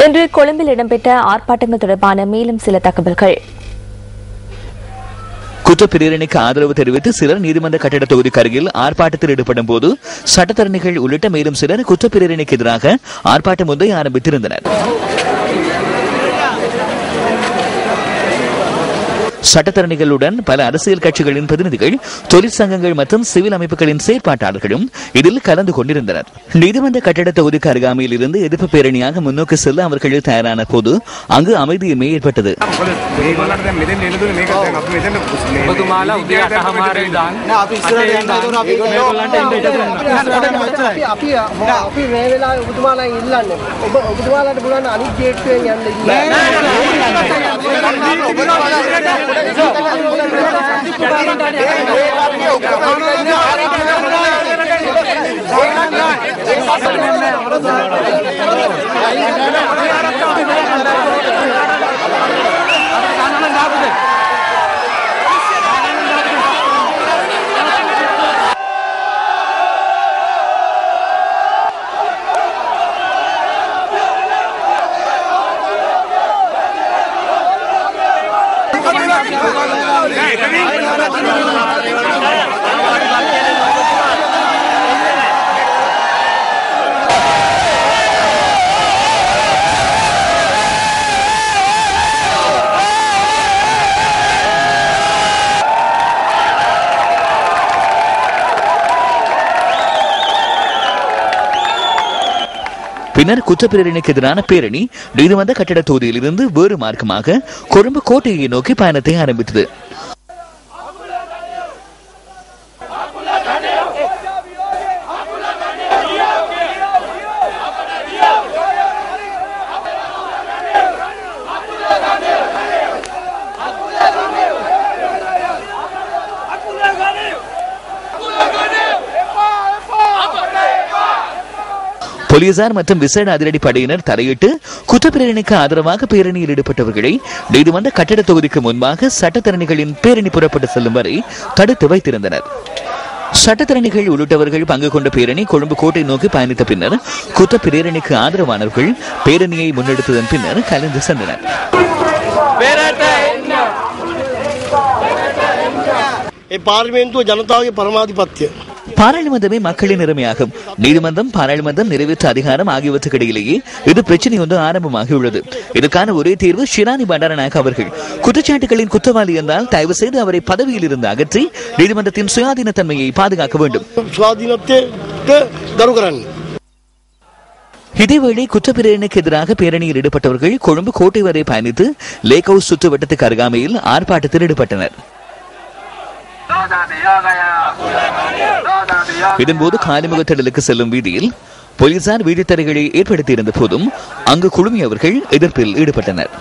இன்று கொழும்பில் இடம்பெற்ற ஆர்ப்பாட்டங்கள் தொடர்பான மேலும் சில தகவல்கள். குற்றப்பிரேரணைக்கு ஆதரவு தெரிவித்து சிலர் நீதிமன்ற கட்டிட தொகுதிக்கு அருகில் ஆர்ப்பாட்டத்தில் ஈடுபடும் போது சட்டத்தரணிகள் உள்ளிட்ட மேலும் சிலர் குற்றப்பிரேரணைக்கு எதிராக ஆர்ப்பாட்டம் ஒன்றை ஆரம்பித்திருந்தனர். சட்டத்தரணிகளுடன் பல அரசியல் கட்சிகளின் பிரதிநிதிகள், தொழிற்சங்கங்கள் மற்றும் சிவில் அமைப்புகளின் செயற்பாட்டாளர்களும் இதில் கலந்து கொண்டிருந்தனர். நீதிமன்ற கட்டட தொகுதிக்கு அருகாமையில் இருந்து எதிர்ப்பு பேரணியாக முன்னோக்கி செல்ல அவர்கள் தயாரான போது அங்கு அமைதியின்மை ஏற்பட்டது. பின்னர் குற்றப்பிரேரணைக்கு எதிரான பேரணி நீதிமன்ற கட்டிட தொகுதியில் இருந்து வேறு மார்க்கமாக கொழும்பு கோட்டையை நோக்கி பயணத்தை ஆரம்பித்தது. போலீசார் மற்றும் விசேட அதிரடி படையினர் தலையிட்டு குற்றப்பிரேரணைக்கு ஆதரவாக பேரணியில் ஈடுபட்டவர்களை நீதிமன்ற கட்டிட தொகுதிக்கு முன்பாக சட்டத்தரணிகளின் பேரணி புறப்பட்டு செல்லும் வரை தடுத்து வைத்திருந்தனர். சட்டத்தரணிகள் உள்ளிட்டவர்கள் பங்கு கொண்ட பேரணி கொழும்பு கோட்டை நோக்கி பயணித்த பின்னர் குற்றப்பிரேரணைக்கு ஆதரவானவர்கள் பேரணியை முன்னெடுத்ததன் பின்னர் கலந்து சென்றனர். பாராளுமன்றமே மக்களின் நிலைமையாகும். நீதிமன்றம், பாராளுமன்றம், நிறைவேற்ற அதிகாரம் ஆகியவற்றுக்கு இடையிலேயே இது பிரச்சனை ஒன்று ஆரம்பமாகியுள்ளது. இதற்கான ஒரே தீர்வு ஷிராணி பண்டாரநாயக்க அவர்கள். குற்றச்சாட்டுகளின் குற்றவாளி என்றால் தயவு செய்து அவரை பதவியில் இருந்து அகற்றி நீதிமன்றத்தின் சுயாதீன தன்மையை பாதுகாக்க வேண்டும். இதேவேளை குற்றப்பிரேரணைக்கு எதிராக பேரணியில் ஈடுபட்டவர்கள் கொழும்பு கோட்டை வரை பயணித்து லேக் ஹவுஸ் சுற்று வட்டத்துக்கு அருகாமையில் ஆர்ப்பாட்டத்தில் ஈடுபட்டனர். இதன்போது காலிமுக திடலுக்கு செல்லும் வீதியில் போலீசார் வீதித்தடைகளை ஏற்படுத்தியிருந்த போதும் அங்கு குழுமியவர்கள் எதிர்ப்பில் ஈடுபட்டனர்.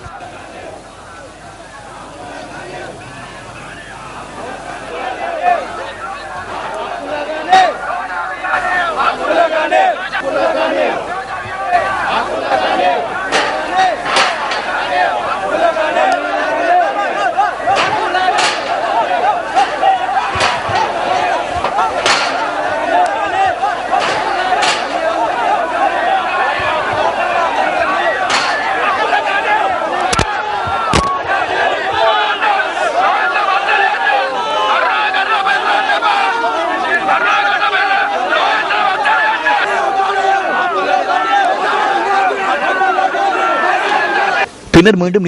பின்னர் மீண்டும்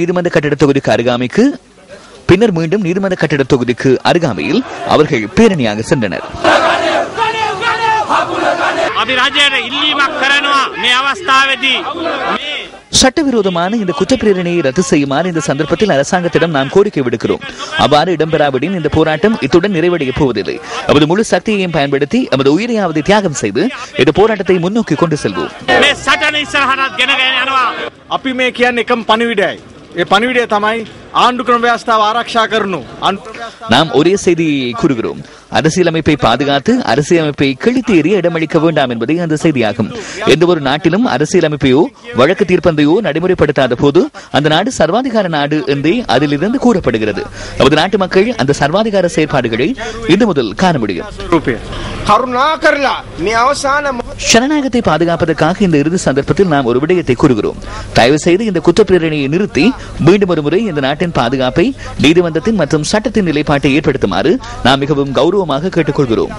நீதிமன்ற கட்டிட தொகுதிக்கு அருகாமையில் அவர்கள் பேரணியாக சென்றனர். சட்டவிரோதமான இந்த குற்றப்பிரேரணையை ரத்து செய்யுமாறு இந்த சந்தர்ப்பத்தில் அரசாங்கத்திடம் நாம் கோரிக்கை விடுக்கிறோம். அவ்வாறு இடம்பெறாவிடின் இந்த போராட்டம் இத்துடன் நிறைவடையப் போவதில்லை. நமது முழு சக்தியையும் பயன்படுத்தி நமது உயிரையாவது தியாகம் செய்து இந்த போராட்டத்தை முன்னோக்கி கொண்டு செல்வோம். நாம் ஒரே செய்தியை கூறுகிறோம். அரசியலமைப்பை பாதுகாத்து அரசியலமைப்பை கிழித்து எறிய இடமளிக்க வேண்டாம் என்பதே அந்த செய்தியாகும். எந்த ஒரு நாட்டிலும் அரசியலமைப்பையோ வழக்கு தீர்ப்பந்தையோ நடைமுறைப்படுத்தாத போது அந்த நாடு சர்வாதிகார நாடு என்றே அதிலிருந்து கூறப்படுகிறது. நமது நாட்டு மக்கள் அந்த சர்வாதிகார செயற்பாடுகளை இன்று முதல் காண முடியும். ஜனநாயகத்தை பாதுகாப்பதற்காக இந்த இறுதி சந்தர்ப்பத்தில் நாம் ஒரு விடயத்தை கூறுகிறோம். தயவு செய்து இந்த குற்றப்பிரேரணையை நிறுத்தி மீண்டும் ஒரு முறை இந்த நாட்டின் பாதுகாப்பை, நீதிமன்றத்தின் மற்றும் சட்டத்தின் நிலைப்பாட்டை ஏற்படுத்துமாறு நாம் மிகவும் கௌரவமாக கேட்டுக்கொள்கிறோம்.